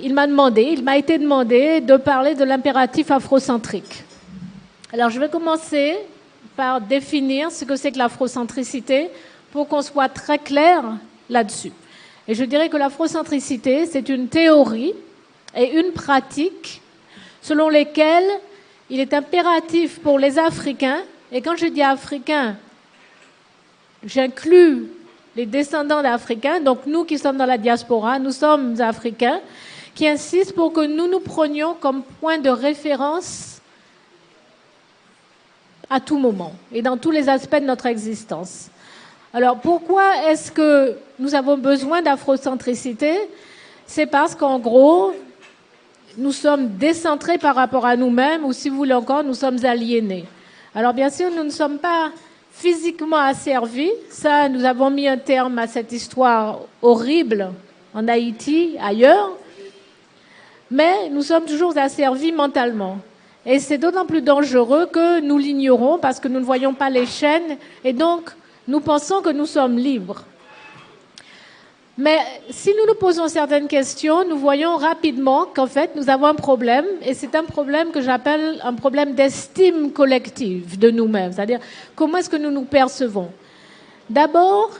Il m'a été demandé de parler de l'impératif afrocentrique. Alors je vais commencer par définir ce que c'est que l'afrocentricité pour qu'on soit très clair là-dessus. Et je dirais que l'afrocentricité, c'est une théorie et une pratique selon lesquelles il est impératif pour les Africains, et quand je dis Africains, j'inclus les descendants d'Africains, donc nous qui sommes dans la diaspora, nous sommes Africains, qui insistent pour que nous nous prenions comme point de référence à tout moment et dans tous les aspects de notre existence. Alors pourquoi est-ce que nous avons besoin d'afrocentricité? C'est parce qu'en gros, nous sommes décentrés par rapport à nous-mêmes, ou si vous voulez encore, nous sommes aliénés. Alors bien sûr, nous ne sommes pas physiquement asservis. Ça, nous avons mis un terme à cette histoire horrible en Haïti, ailleurs. Mais nous sommes toujours asservis mentalement. Et c'est d'autant plus dangereux que nous l'ignorons parce que nous ne voyons pas les chaînes et donc nous pensons que nous sommes libres. Mais si nous nous posons certaines questions, nous voyons rapidement qu'en fait nous avons un problème, et c'est un problème que j'appelle un problème d'estime collective de nous-mêmes, c'est-à-dire comment est-ce que nous nous percevons. D'abord,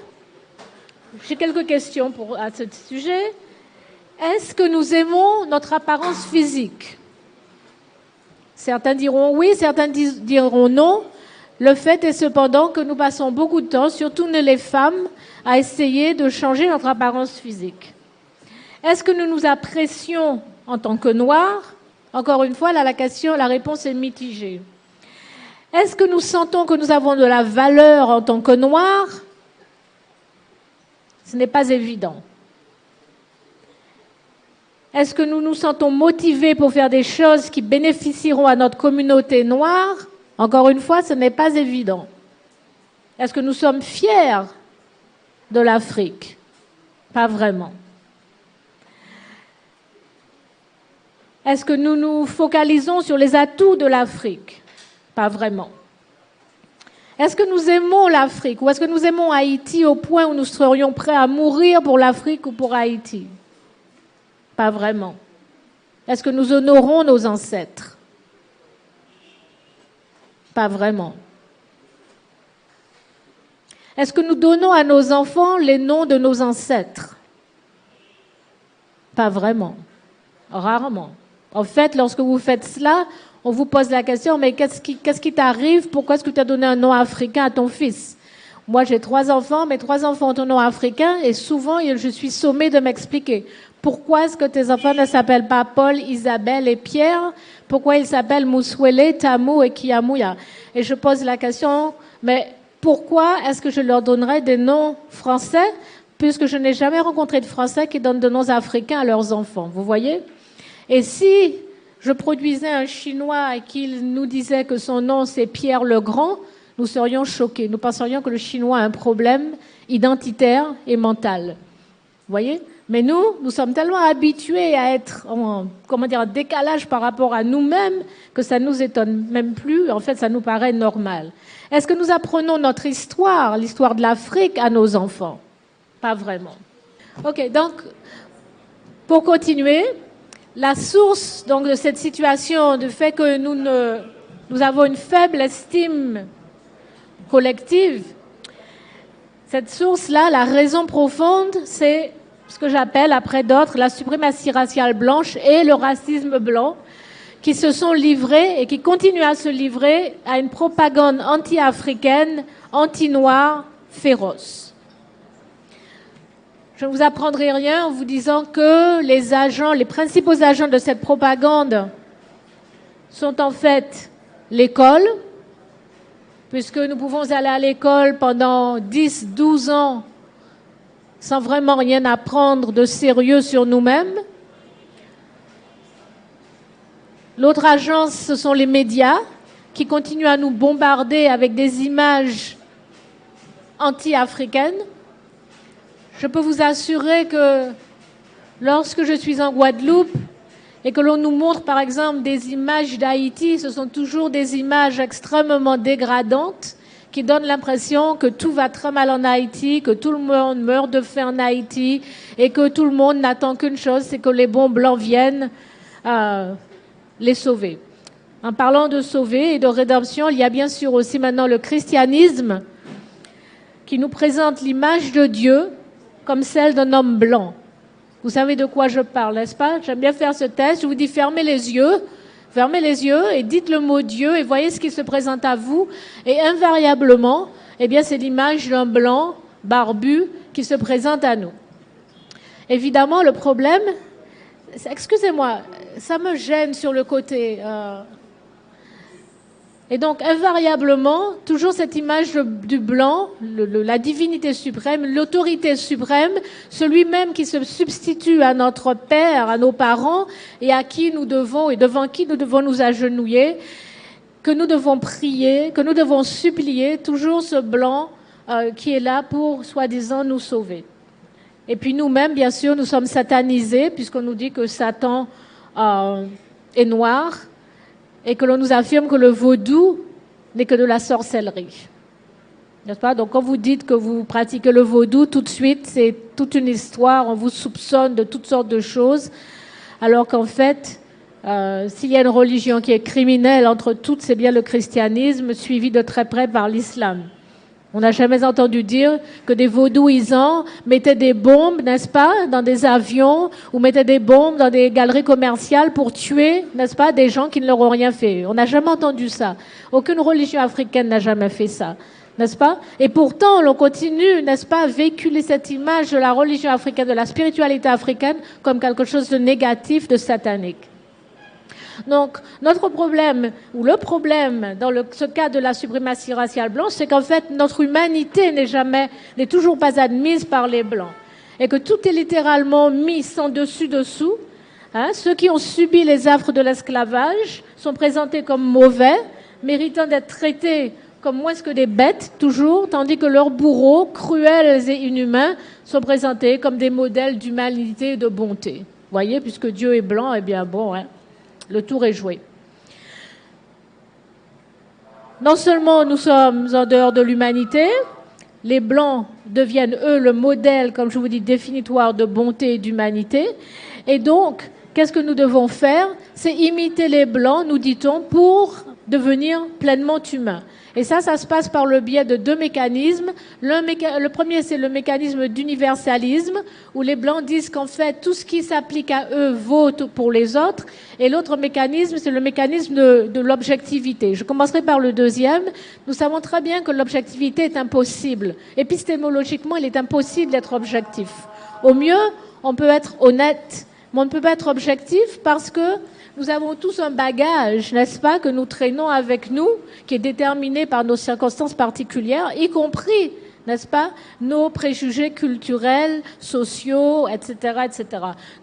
j'ai quelques questions à ce sujet. Est-ce que nous aimons notre apparence physique? Certains diront oui, certains diront non. Le fait est cependant que nous passons beaucoup de temps, surtout nous les femmes, à essayer de changer notre apparence physique. Est-ce que nous nous apprécions en tant que noirs? Encore une fois, là, la réponse est mitigée. Est-ce que nous sentons que nous avons de la valeur en tant que noirs? Ce n'est pas évident. Est-ce que nous nous sentons motivés pour faire des choses qui bénéficieront à notre communauté noire? Encore une fois, ce n'est pas évident. Est-ce que nous sommes fiers de l'Afrique? Pas vraiment. Est-ce que nous nous focalisons sur les atouts de l'Afrique? Pas vraiment. Est-ce que nous aimons l'Afrique ou est-ce que nous aimons Haïti au point où nous serions prêts à mourir pour l'Afrique ou pour Haïti? Pas vraiment. Est-ce que nous honorons nos ancêtres? Pas vraiment. Est-ce que nous donnons à nos enfants les noms de nos ancêtres? Pas vraiment. Rarement. En fait, lorsque vous faites cela, on vous pose la question, mais qu'est-ce qui t'arrive? Pourquoi est-ce que tu as donné un nom africain à ton fils? Moi, j'ai 3 enfants, mes 3 enfants ont un nom africain et souvent, je suis sommée de m'expliquer. Pourquoi est-ce que tes enfants ne s'appellent pas Paul, Isabelle et Pierre? Pourquoi ils s'appellent Mouswele, Tamou et Kiamouya? Et je pose la question, mais pourquoi est-ce que je leur donnerais des noms français puisque je n'ai jamais rencontré de Français qui donnent de noms africains à leurs enfants? Vous voyez? Et si je produisais un Chinois et qu'il nous disait que son nom c'est Pierre le Grand, nous serions choqués. Nous penserions que le Chinois a un problème identitaire et mental. Vous voyez? Mais nous sommes tellement habitués à être en décalage par rapport à nous-mêmes que ça ne nous étonne même plus. En fait, ça nous paraît normal. Est-ce que nous apprenons notre histoire, l'histoire de l'Afrique, à nos enfants? Pas vraiment. OK, donc, pour continuer, la source donc, de cette situation, du fait que nous avons une faible estime collective, cette source-là, la raison profonde, c'est ce que j'appelle, après d'autres, la suprématie raciale blanche et le racisme blanc, qui se sont livrés et qui continuent à se livrer à une propagande anti-africaine, anti-noire, féroce. Je ne vous apprendrai rien en vous disant que les principaux agents de cette propagande sont en fait l'école, puisque nous pouvons aller à l'école pendant 10, 12 ans sans vraiment rien apprendre de sérieux sur nous-mêmes. L'autre agence, ce sont les médias qui continuent à nous bombarder avec des images anti-africaines. Je peux vous assurer que lorsque je suis en Guadeloupe et que l'on nous montre par exemple des images d'Haïti, ce sont toujours des images extrêmement dégradantes qui donne l'impression que tout va très mal en Haïti, que tout le monde meurt de faim en Haïti et que tout le monde n'attend qu'une chose, c'est que les bons blancs viennent les sauver. En parlant de sauver et de rédemption, il y a bien sûr aussi maintenant le christianisme qui nous présente l'image de Dieu comme celle d'un homme blanc. Vous savez de quoi je parle, n'est-ce pas? J'aime bien faire ce test. Je vous dis fermez les yeux et dites le mot Dieu et voyez ce qui se présente à vous. Et invariablement, eh bien, c'est l'image d'un blanc barbu qui se présente à nous. Évidemment, le problème, excusez-moi, ça me gêne sur le côté. Et donc, invariablement, toujours cette image du blanc, la divinité suprême, l'autorité suprême, celui même qui se substitue à notre père, à nos parents, et à qui nous devons, et devant qui nous devons nous agenouiller, que nous devons prier, que nous devons supplier, toujours ce blanc qui est là pour, soi-disant, nous sauver. Et puis nous-mêmes, bien sûr, nous sommes satanisés, puisqu'on nous dit que Satan est noir, et que l'on nous affirme que le vaudou n'est que de la sorcellerie. N'est-ce pas? Donc quand vous dites que vous pratiquez le vaudou, tout de suite, c'est toute une histoire, on vous soupçonne de toutes sortes de choses, alors qu'en fait, s'il y a une religion qui est criminelle entre toutes, c'est bien le christianisme, suivi de très près par l'islam. On n'a jamais entendu dire que des vaudouisants mettaient des bombes, n'est-ce pas, dans des avions ou mettaient des bombes dans des galeries commerciales pour tuer, n'est-ce pas, des gens qui ne leur ont rien fait. On n'a jamais entendu ça. Aucune religion africaine n'a jamais fait ça, n'est-ce pas? Et pourtant, on continue, n'est-ce pas, à véhiculer cette image de la religion africaine, de la spiritualité africaine comme quelque chose de négatif, de satanique. Donc, notre problème, ou le problème dans ce cas de la suprématie raciale blanche, c'est qu'en fait, notre humanité n'est toujours pas admise par les Blancs. Et que tout est littéralement mis sans dessus-dessous. Ceux qui ont subi les affres de l'esclavage sont présentés comme mauvais, méritant d'être traités comme moins que des bêtes, toujours, tandis que leurs bourreaux, cruels et inhumains, sont présentés comme des modèles d'humanité et de bonté. Vous voyez, puisque Dieu est blanc, eh bien bon, le tour est joué. Non seulement nous sommes en dehors de l'humanité, les Blancs deviennent, eux, le modèle, comme je vous dis, définitoire de bonté et d'humanité. Et donc, qu'est-ce que nous devons faire? C'est imiter les Blancs, nous dit-on, pour devenir pleinement humains. Et ça se passe par le biais de deux mécanismes. Le premier, c'est le mécanisme d'universalisme, où les Blancs disent qu'en fait, tout ce qui s'applique à eux vaut pour les autres. Et l'autre mécanisme, c'est le mécanisme de l'objectivité. Je commencerai par le deuxième. Nous savons très bien que l'objectivité est impossible. Épistémologiquement, il est impossible d'être objectif. Au mieux, on peut être honnête, mais on ne peut pas être objectif parce que nous avons tous un bagage, n'est-ce pas, que nous traînons avec nous, qui est déterminé par nos circonstances particulières, y compris, n'est-ce pas, nos préjugés culturels, sociaux, etc., etc.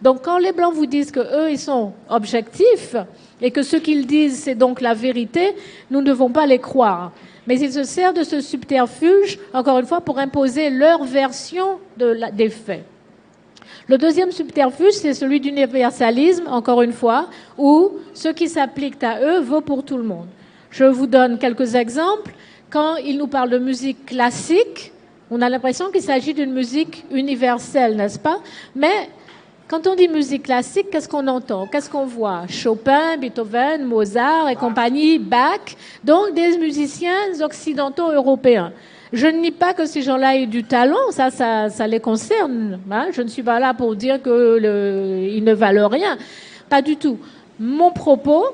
Donc, quand les Blancs vous disent que eux, ils sont objectifs et que ce qu'ils disent, c'est donc la vérité, nous ne devons pas les croire. Mais ils se servent de ce subterfuge, encore une fois, pour imposer leur version des faits. Le deuxième subterfuge, c'est celui d'universalisme, encore une fois, où ce qui s'applique à eux vaut pour tout le monde. Je vous donne quelques exemples. Quand ils nous parlent de musique classique, on a l'impression qu'il s'agit d'une musique universelle, n'est-ce pas? Mais quand on dit musique classique, qu'est-ce qu'on entend? Qu'est-ce qu'on voit? Chopin, Beethoven, Mozart et compagnie, Bach, donc des musiciens occidentaux européens. Je ne nie pas que ces gens-là aient du talent, ça les concerne. Je ne suis pas là pour dire qu'ils ne valent rien. Pas du tout. Mon propos,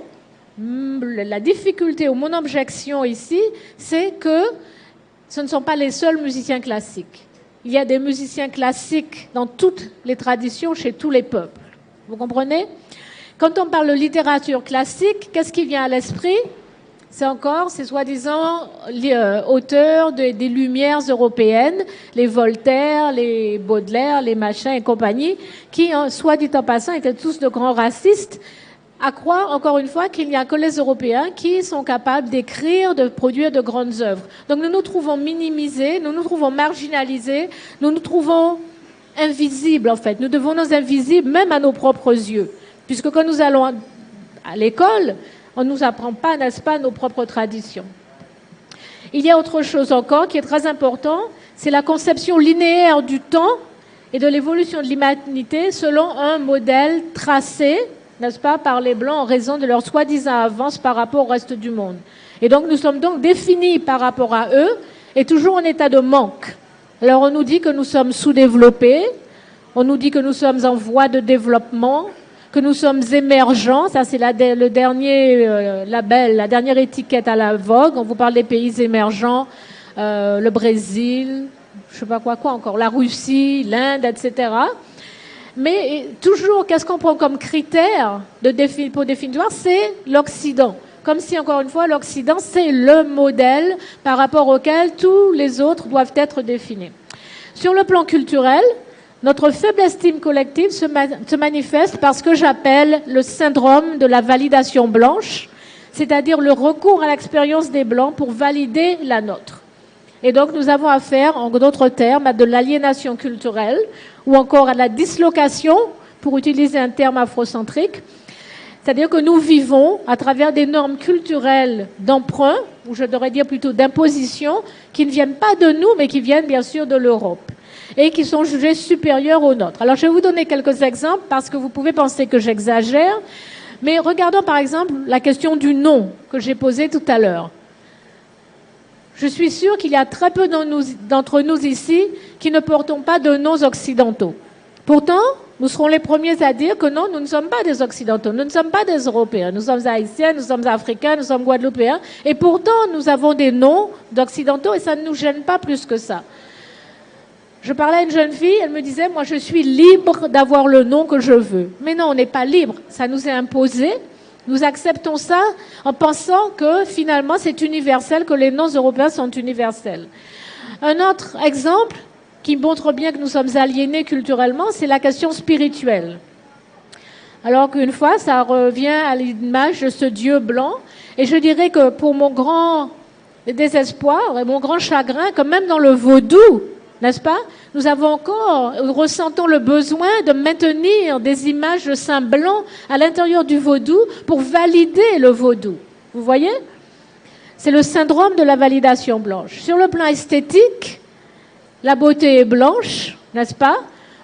la difficulté ou mon objection ici, c'est que ce ne sont pas les seuls musiciens classiques. Il y a des musiciens classiques dans toutes les traditions, chez tous les peuples. Vous comprenez? Quand on parle de littérature classique, qu'est-ce qui vient à l'esprit? C'est soi-disant auteurs des Lumières européennes, les Voltaire, les Baudelaire, les machins et compagnie, qui, soit dit en passant, étaient tous de grands racistes, à croire, encore une fois, qu'il n'y a que les Européens qui sont capables d'écrire, de produire de grandes œuvres. Donc nous nous trouvons minimisés, nous nous trouvons marginalisés, nous nous trouvons invisibles, en fait. Nous devenons invisibles même à nos propres yeux. Puisque quand nous allons à l'école, on ne nous apprend pas, n'est-ce pas, nos propres traditions. Il y a autre chose encore qui est très important, c'est la conception linéaire du temps et de l'évolution de l'humanité selon un modèle tracé, n'est-ce pas, par les Blancs en raison de leur soi-disant avance par rapport au reste du monde. Et donc nous sommes donc définis par rapport à eux et toujours en état de manque. Alors on nous dit que nous sommes sous-développés, on nous dit que nous sommes en voie de développement, que nous sommes émergents, ça c'est le dernier label, la dernière étiquette à la vogue. On vous parle des pays émergents, le Brésil, je sais pas quoi encore, la Russie, l'Inde, etc. Mais toujours, qu'est-ce qu'on prend comme critère pour définir? C'est l'Occident. Comme si, encore une fois, l'Occident, c'est le modèle par rapport auquel tous les autres doivent être définis. Sur le plan culturel, notre faible estime collective se manifeste par ce que j'appelle le syndrome de la validation blanche, c'est-à-dire le recours à l'expérience des Blancs pour valider la nôtre. Et donc nous avons affaire, en d'autres termes, à de l'aliénation culturelle ou encore à la dislocation, pour utiliser un terme afrocentrique. C'est-à-dire que nous vivons à travers des normes culturelles d'emprunt, ou je devrais dire plutôt d'imposition, qui ne viennent pas de nous, mais qui viennent bien sûr de l'Europe, et qui sont jugées supérieures aux nôtres. Alors je vais vous donner quelques exemples, parce que vous pouvez penser que j'exagère, mais regardons par exemple la question du nom que j'ai posée tout à l'heure. Je suis sûre qu'il y a très peu d'entre nous ici qui ne portons pas de noms occidentaux. Pourtant, nous serons les premiers à dire que non, nous ne sommes pas des Occidentaux, nous ne sommes pas des Européens, nous sommes Haïtiens, nous sommes Africains, nous sommes Guadeloupéens, et pourtant nous avons des noms d'Occidentaux et ça ne nous gêne pas plus que ça. Je parlais à une jeune fille, elle me disait, moi je suis libre d'avoir le nom que je veux. Mais non, on n'est pas libre, ça nous est imposé. Nous acceptons ça en pensant que finalement c'est universel, que les noms européens sont universels. Un autre exemple qui montre bien que nous sommes aliénés culturellement, c'est la question spirituelle. Alors qu'une fois, ça revient à l'image de ce Dieu blanc. Et je dirais que pour mon grand désespoir et mon grand chagrin, que même dans le vaudou, n'est-ce pas, nous ressentons le besoin de maintenir des images de saints blancs à l'intérieur du vaudou pour valider le vaudou. Vous voyez? C'est le syndrome de la validation blanche. Sur le plan esthétique, la beauté est blanche, n'est-ce pas?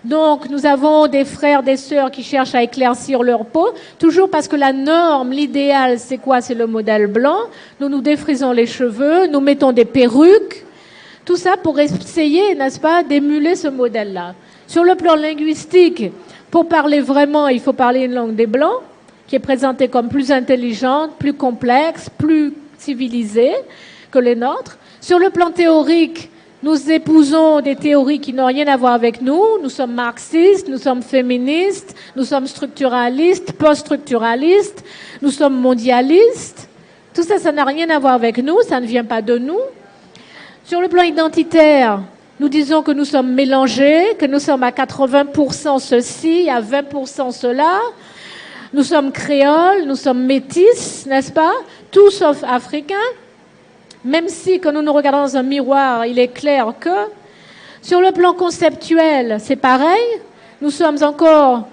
Donc, nous avons des frères, des sœurs qui cherchent à éclaircir leur peau, toujours parce que la norme, l'idéal, c'est quoi? C'est le modèle blanc. Nous nous défrisons les cheveux, nous mettons des perruques. Tout ça pour essayer, n'est-ce pas, d'émuler ce modèle-là. Sur le plan linguistique, pour parler vraiment, il faut parler une langue des Blancs, qui est présentée comme plus intelligente, plus complexe, plus civilisée que les nôtres. Sur le plan théorique, nous épousons des théories qui n'ont rien à voir avec nous. Nous sommes marxistes, nous sommes féministes, nous sommes structuralistes, post-structuralistes, nous sommes mondialistes. Tout ça, ça n'a rien à voir avec nous, ça ne vient pas de nous. Sur le plan identitaire, nous disons que nous sommes mélangés, que nous sommes à 80% ceci, à 20% cela. Nous sommes créoles, nous sommes métis, n'est-ce pas? Tout sauf africains. Même si, quand nous nous regardons dans un miroir, il est clair que... Sur le plan conceptuel, c'est pareil. Nous sommes encore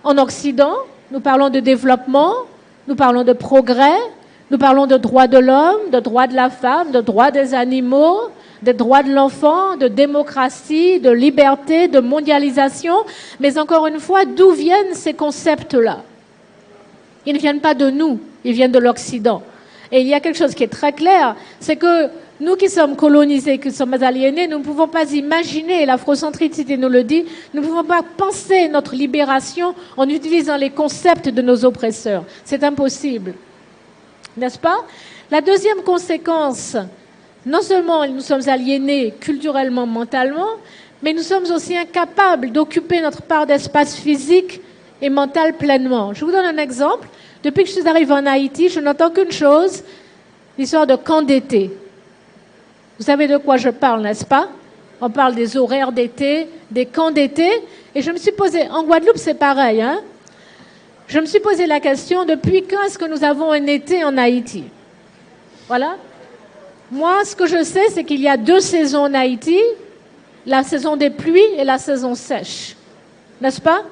en Occident. Nous parlons de développement, nous parlons de progrès, nous parlons de droits de l'homme, de droits de la femme, de droits des animaux, de droits de l'enfant, de démocratie, de liberté, de mondialisation. Mais encore une fois, d'où viennent ces concepts-là? Ils ne viennent pas de nous, ils viennent de l'Occident. Et il y a quelque chose qui est très clair, c'est que nous qui sommes colonisés, qui sommes aliénés, nous ne pouvons pas imaginer, et l'afrocentricité nous le dit, nous ne pouvons pas penser notre libération en utilisant les concepts de nos oppresseurs. C'est impossible. N'est-ce pas? La deuxième conséquence, non seulement nous sommes aliénés culturellement, mentalement, mais nous sommes aussi incapables d'occuper notre part d'espace physique et mental pleinement. Je vous donne un exemple. Depuis que je suis arrivée en Haïti, je n'entends qu'une chose, l'histoire de camp d'été. Vous savez de quoi je parle, n'est-ce pas? On parle des horaires d'été, des camps d'été. Et je me suis posé, en Guadeloupe c'est pareil, hein? Je me suis posé la question, depuis quand est-ce que nous avons un été en Haïti? Voilà. Moi, ce que je sais, c'est qu'il y a 2 saisons en Haïti, la saison des pluies et la saison sèche. N'est-ce pas?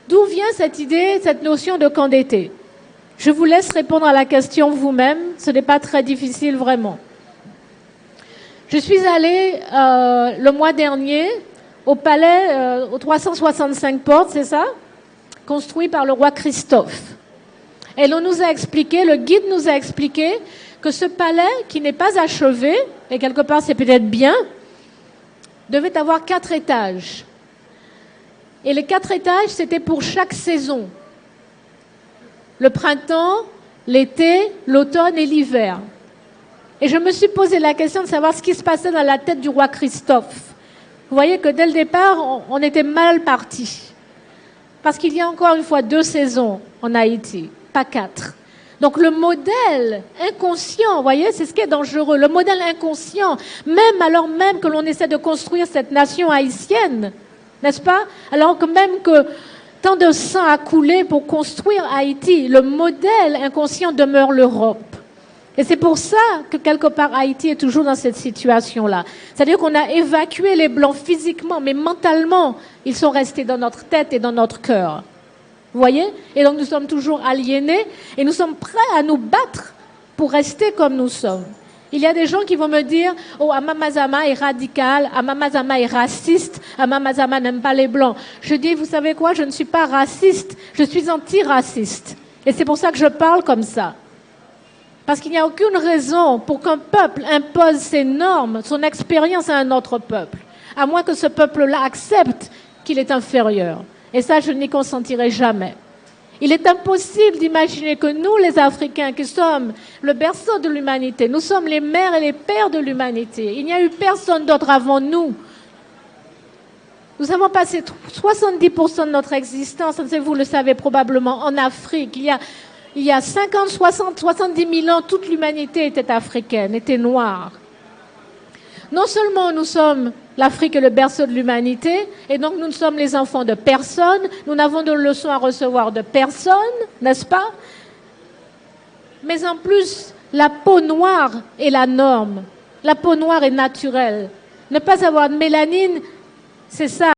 D'où vient cette idée, cette notion de camp d'été? Je vous laisse répondre à la question vous-même, ce n'est pas très difficile vraiment. Je suis allée le mois dernier au palais, aux 365 portes, c'est ça? Construit par le roi Christophe. Et l'on nous a expliqué, le guide nous a expliqué que ce palais, qui n'est pas achevé, et quelque part c'est peut-être bien, devait avoir 4 étages. Et les 4 étages, c'était pour chaque saison. Le printemps, l'été, l'automne et l'hiver. Et je me suis posé la question de savoir ce qui se passait dans la tête du roi Christophe. Vous voyez que dès le départ, on était mal parti. Parce qu'il y a encore une fois 2 saisons en Haïti, pas 4. Donc le modèle inconscient, vous voyez, c'est ce qui est dangereux. Le modèle inconscient, même alors même que l'on essaie de construire cette nation haïtienne, n'est-ce pas? Alors que même que tant de sang a coulé pour construire Haïti, le modèle inconscient demeure l'Europe. Et c'est pour ça que quelque part Haïti est toujours dans cette situation-là. C'est-à-dire qu'on a évacué les Blancs physiquement, mais mentalement, ils sont restés dans notre tête et dans notre cœur. Vous voyez? Et donc nous sommes toujours aliénés et nous sommes prêts à nous battre pour rester comme nous sommes. Il y a des gens qui vont me dire « Oh, Amamazama est radical, Amamazama est raciste, Amamazama n'aime pas les Blancs. » Je dis « Vous savez quoi? Je ne suis pas raciste, je suis anti-raciste. » Et c'est pour ça que je parle comme ça. Parce qu'il n'y a aucune raison pour qu'un peuple impose ses normes, son expérience à un autre peuple, à moins que ce peuple-là accepte qu'il est inférieur. Et ça, je n'y consentirai jamais. Il est impossible d'imaginer que nous, les Africains, qui sommes le berceau de l'humanité, nous sommes les mères et les pères de l'humanité. Il n'y a eu personne d'autre avant nous. Nous avons passé 70% de notre existence, vous le savez probablement, en Afrique. Il y a 50, 60, 70 000 ans, toute l'humanité était africaine, était noire. Non seulement nous sommes l'Afrique est le berceau de l'humanité, et donc nous sommes les enfants de personne, nous n'avons de leçons à recevoir de personne, n'est-ce pas? Mais en plus, la peau noire est la norme. La peau noire est naturelle. Ne pas avoir de mélanine, c'est ça.